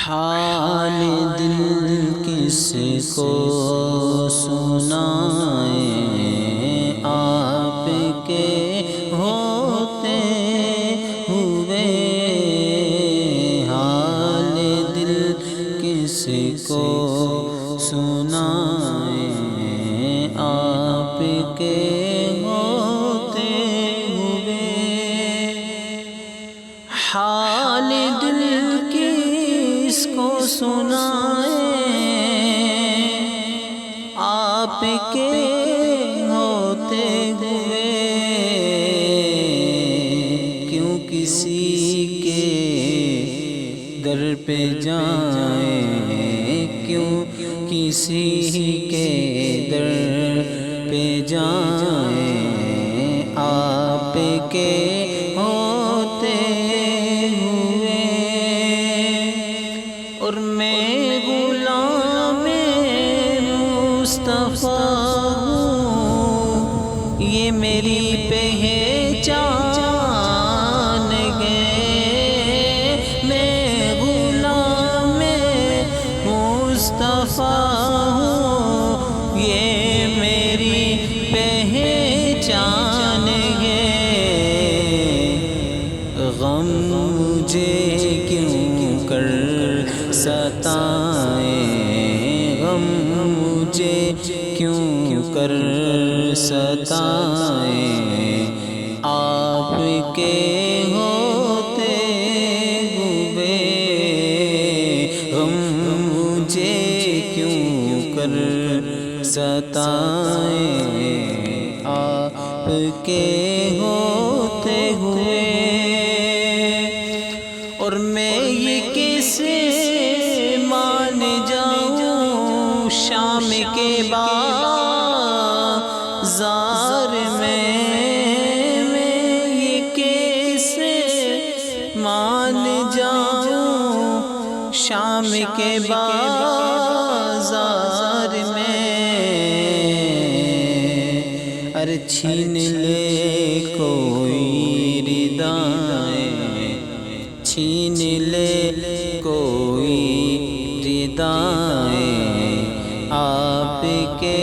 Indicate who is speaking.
Speaker 1: حال دل کس کو سنائیں، آپ کے ہوتے ہوئے حال دل کس کو سنائیں، آپ کے ہوتے ہوئے حال دل کس کو سنائیں، آپ کے ہوتے ہوئے کیوں کسی کے در پہ جائیں، کیوں کسی کے در پہ جائیں، آپ کے ہوتے ہوئے اور میں غلام مصطفیٰ ہوں، یہ میری پہچان گئے، میں غلام مصطفیٰ ہوں، یہ میری پہچان گئے، غم مجھے کیوں کر ستائیں، غم مجھے کیوں کر ستائیں، آپ کے ہوتے ہوئے غم مجھے کیوں کر ستائیں، آپ کے ہوتے ہوئے اور میں یہ کیسے مان جاؤں شام کے بازار میں یہ کیسے مان جاؤں شام کے بازار میں، ارے چھین لے کوئی ردائیں، چھین لے کوئی ردائیں، آپ کے